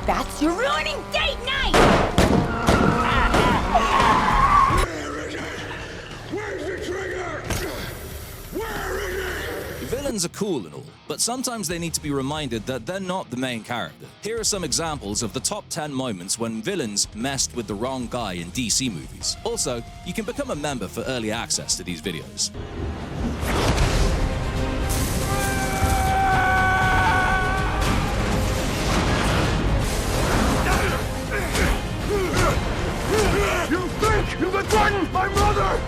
bats, you're ruining date night! Where is it? Where's the trigger? Where is it? Villains are cool and all, but sometimes they need to be reminded that they're not the main character. Here are some examples of the top 10 moments when villains messed with the wrong guy in DC movies. Also, you can become a member for early access to these videos. You think you can threaten my mother?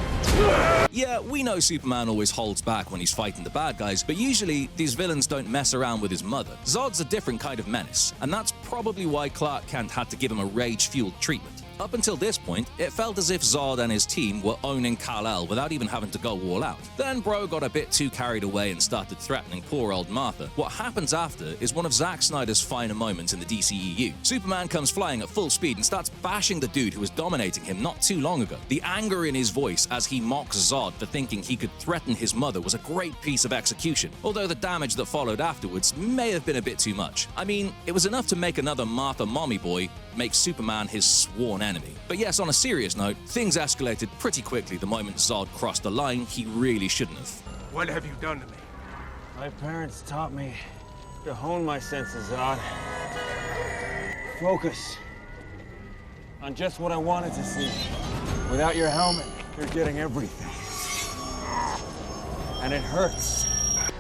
Yeah, we know Superman always holds back when he's fighting the bad guys, but usually these villains don't mess around with his mother. Zod's a different kind of menace, and that's probably why Clark Kent had to give him a rage-fueled treatment. Up until this point, it felt as if Zod and his team were owning Kal-El without even having to go all out. Then Bro got a bit too carried away and started threatening poor old Martha. What happens after is one of Zack Snyder's finer moments in the DCEU. Superman comes flying at full speed and starts bashing the dude who was dominating him not too long ago. The anger in his voice as he mocks Zod for thinking he could threaten his mother was a great piece of execution, although the damage that followed afterwards may have been a bit too much. I mean, it was enough to make another Martha mommy boy make Superman his sworn enemy. But yes, on a serious note, things escalated pretty quickly the moment Zod crossed the line he really shouldn't have. What have you done to me? My parents taught me to hone my senses, Zod. Focus on just what I wanted to see. Without your helmet, you're getting everything. And it hurts.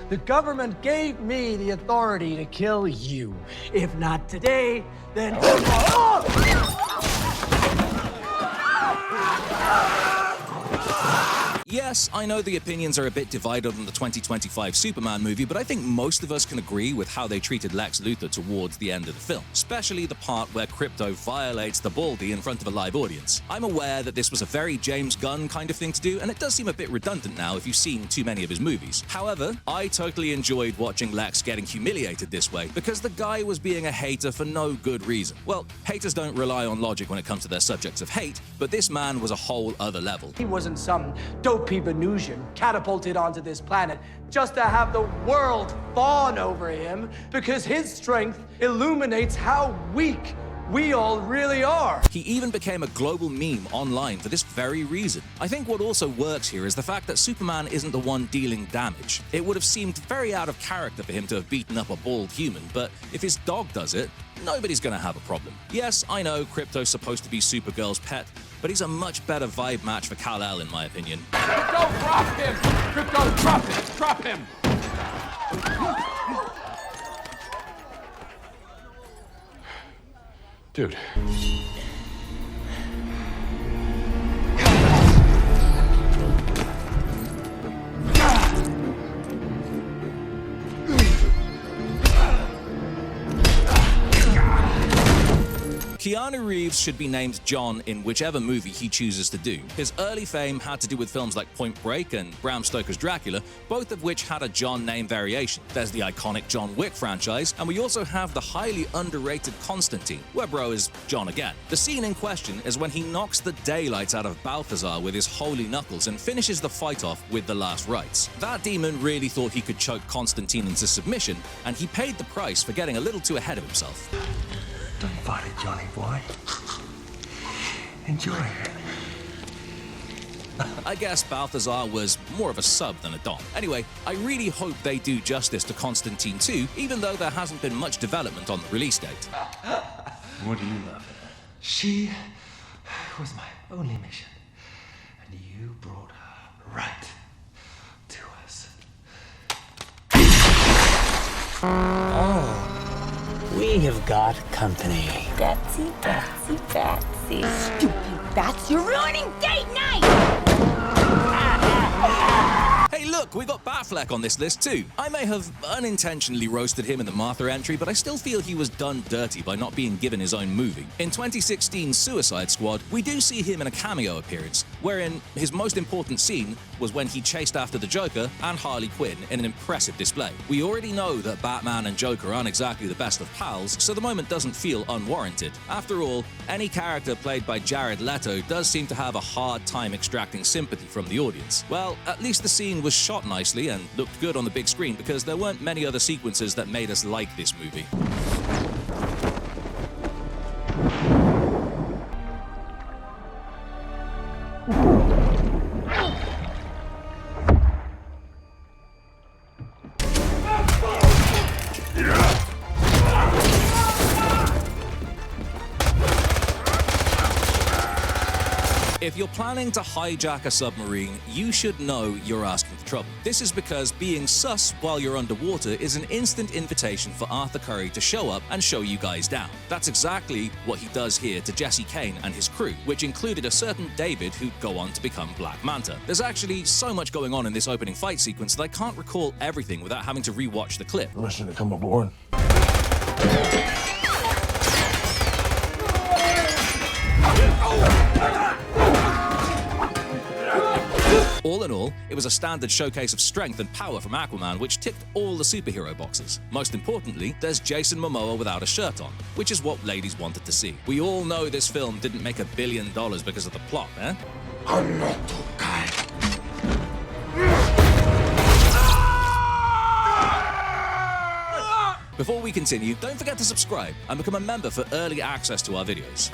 The government gave me the authority to kill you. If not today, then tomorrow. Yes, I know the opinions are a bit divided on the 2025 Superman movie, but I think most of us can agree with how they treated Lex Luthor towards the end of the film, especially the part where Krypto violates the Baldy in front of a live audience. I'm aware that this was a very James Gunn kind of thing to do, and it does seem a bit redundant now if you've seen too many of his movies. However, I totally enjoyed watching Lex getting humiliated this way, because the guy was being a hater for no good reason. Well, haters don't rely on logic when it comes to their subjects of hate, but this man was a whole other level. He wasn't some dopey Venusian catapulted onto this planet just to have the world fawn over him because his strength illuminates how weak we all really are. He even became a global meme online for this very reason. I think what also works here is the fact that Superman isn't the one dealing damage. It would have seemed very out of character for him to have beaten up a bald human, but if his dog does it, nobody's gonna have a problem. Yes, I know Krypto's supposed to be Supergirl's pet, but he's a much better vibe match for Kal-El in my opinion. Krypto, drop him! Krypto, drop him! Drop him! Dude. Keanu Reeves should be named John in whichever movie he chooses to do. His early fame had to do with films like Point Break and Bram Stoker's Dracula, both of which had a John name variation. There's the iconic John Wick franchise, and we also have the highly underrated Constantine, where Bro is John again. The scene in question is when he knocks the daylights out of Balthazar with his holy knuckles and finishes the fight off with the last rites. That demon really thought he could choke Constantine into submission, and he paid the price for getting a little too ahead of himself. Don't fight it, Johnny boy. Enjoy it. I guess Balthazar was more of a sub than a dom. Anyway, I really hope they do justice to Constantine 2, even though there hasn't been much development on the release date. What do you love? She was my only mission, and you brought her right to us. Oh, we have got company. Betsy, Betsy, Betsy. Stupid bats, you're ruining date night! Hey look, we got Batfleck on this list too. I may have unintentionally roasted him in the Martha entry, but I still feel he was done dirty by not being given his own movie. In 2016's Suicide Squad, we do see him in a cameo appearance, wherein his most important scene was when he chased after the Joker and Harley Quinn in an impressive display. We already know that Batman and Joker aren't exactly the best of pals, so the moment doesn't feel unwarranted. After all, any character played by Jared Leto does seem to have a hard time extracting sympathy from the audience. Well, at least the scene was shot nicely and looked good on the big screen because there weren't many other sequences that made us like this movie. If you're planning to hijack a submarine, you should know you're asking for trouble. This is because being sus while you're underwater is an instant invitation for Arthur Curry to show up and show you guys down. That's exactly what he does here to Jesse Kane and his crew, which included a certain David who'd go on to become Black Manta. There's actually so much going on in this opening fight sequence that I can't recall everything without having to rewatch the clip. Permission to come aboard. All in all, it was a standard showcase of strength and power from Aquaman, which ticked all the superhero boxes. Most importantly, there's Jason Momoa without a shirt on, which is what ladies wanted to see. We all know this film didn't make $1 billion because of the plot, eh? I'm not too kind. Before we continue, don't forget to subscribe and become a member for early access to our videos.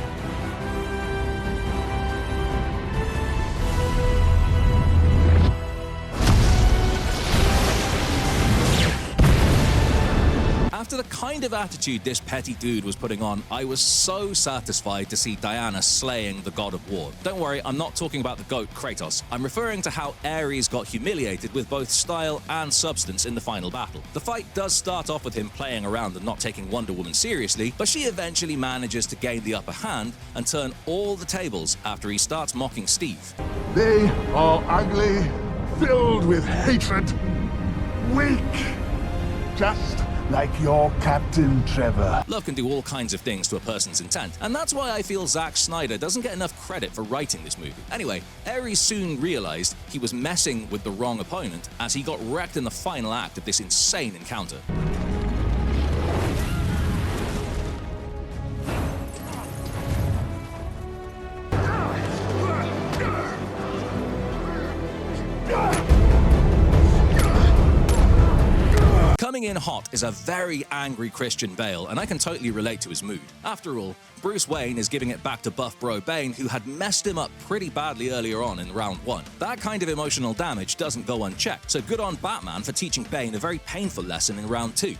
After the kind of attitude this petty dude was putting on, I was so satisfied to see Diana slaying the god of war. Don't worry, I'm not talking about the goat Kratos. I'm referring to how Ares got humiliated with both style and substance in the final battle. The fight does start off with him playing around and not taking Wonder Woman seriously, but she eventually manages to gain the upper hand and turn all the tables after he starts mocking Steve. They are ugly, filled with hatred, weak, just like your Captain Trevor. Love can do all kinds of things to a person's intent, and that's why I feel Zack Snyder doesn't get enough credit for writing this movie. Anyway, Ares soon realized he was messing with the wrong opponent as he got wrecked in the final act of this insane encounter. Coming in hot is a very angry Christian Bale, and I can totally relate to his mood. After all, Bruce Wayne is giving it back to buff bro Bane, who had messed him up pretty badly earlier on in round 1. That kind of emotional damage doesn't go unchecked, so good on Batman for teaching Bane a very painful lesson in round 2.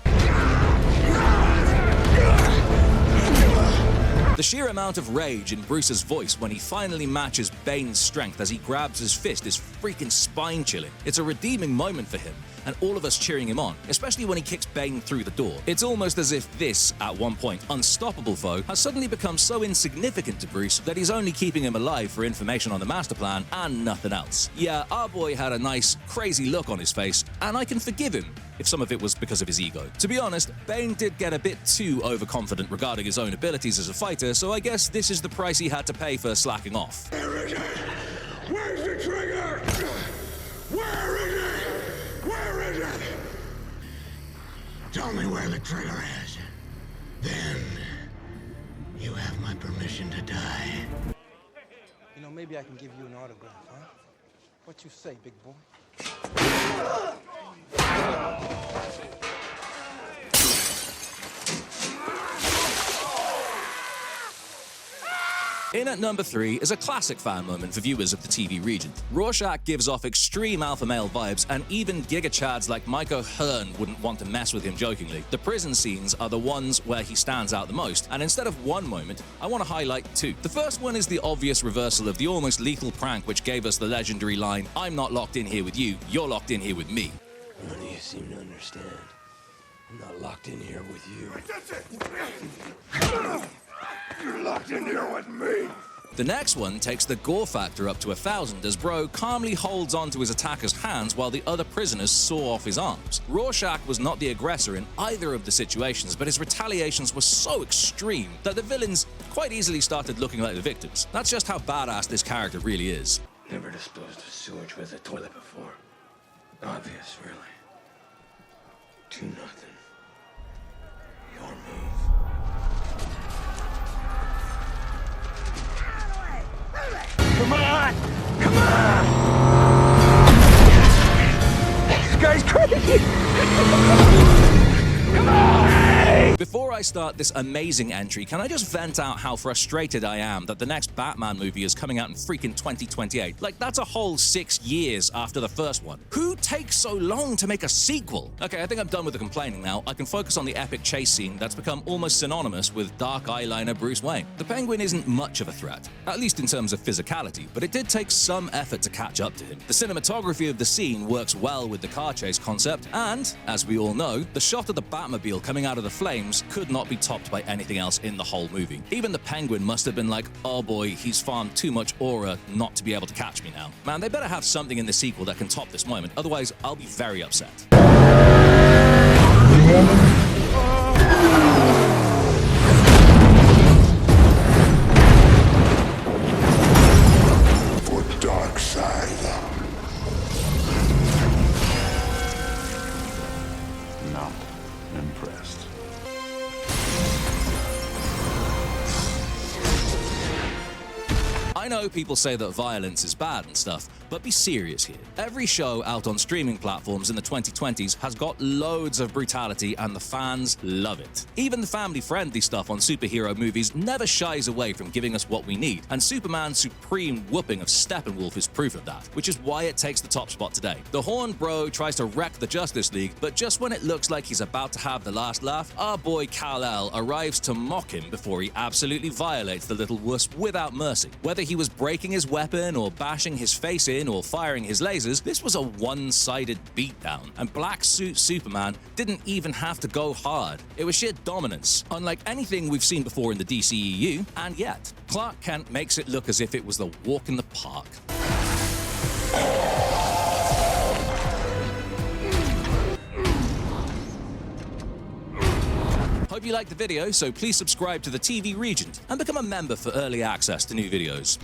The sheer amount of rage in Bruce's voice when he finally matches Bane's strength as he grabs his fist is freaking spine-chilling. It's a redeeming moment for him, and all of us cheering him on, especially when he kicks Bane through the door. It's almost as if this, at one point, unstoppable foe has suddenly become so insignificant to Bruce that he's only keeping him alive for information on the master plan and nothing else. Yeah, our boy had a nice, crazy look on his face, and I can forgive him if some of it was because of his ego. To be honest, Bane did get a bit too overconfident regarding his own abilities as a fighter, so I guess this is the price he had to pay for slacking off. Where is it? Where's the trigger? Where is it? Where is it? Tell me where the trigger is. Then you have my permission to die. You know, maybe I can give you an autograph, huh? What you say, big boy? In at number 3 is a classic fan moment for viewers of the TV Regent. Rorschach gives off extreme alpha male vibes, and even giga-chads like Mike O'Hearn wouldn't want to mess with him jokingly. The prison scenes are the ones where he stands out the most, and instead of one moment, I want to highlight 2. The first one is the obvious reversal of the almost lethal prank which gave us the legendary line, "I'm not locked in here with you, you're locked in here with me." None of you seem to understand. I'm not locked in here with you. You're locked in here with me. The next one takes the gore factor up to 1,000 as Bro calmly holds onto his attacker's hands while the other prisoners saw off his arms. Rorschach was not the aggressor in either of the situations, but his retaliations were so extreme that the villains quite easily started looking like the victims. That's just how badass this character really is. Never disposed of sewage with a toilet before. Obvious, really. 2-0. Your move. Come on! Come on! This guy's crazy! Come on! Before I start this amazing entry, can I just vent out how frustrated I am that the next Batman movie is coming out in freaking 2028? Like, that's a whole 6 years after the first one. Who takes so long to make a sequel? Okay, I think I'm done with the complaining now. I can focus on the epic chase scene that's become almost synonymous with dark eyeliner Bruce Wayne. The Penguin isn't much of a threat, at least in terms of physicality, but it did take some effort to catch up to him. The cinematography of the scene works well with the car chase concept, and, as we all know, the shot of the Batmobile coming out of the flames could not be topped by anything else in the whole movie. Even the Penguin must have been like, oh boy, he's farmed too much aura not to be able to catch me now. Man, they better have something in the sequel that can top this moment, otherwise I'll be very upset. For Darkseid. Not impressed. I know people say that violence is bad and stuff, but be serious here. Every show out on streaming platforms in the 2020s has got loads of brutality and the fans love it. Even the family-friendly stuff on superhero movies never shies away from giving us what we need, and Superman's supreme whooping of Steppenwolf is proof of that, which is why it takes the top spot today. The Horn Bro tries to wreck the Justice League, but just when it looks like he's about to have the last laugh, our boy Kal-El arrives to mock him before he absolutely violates the little wuss without mercy. Whether he was breaking his weapon or bashing his face in or firing his lasers, this was a one-sided beatdown, and Black Suit Superman didn't even have to go hard. It was sheer dominance, unlike anything we've seen before in the DCEU, and yet, Clark Kent makes it look as if it was the walk in the park. Hope you liked the video, so please subscribe to the TV Regent and become a member for early access to new videos.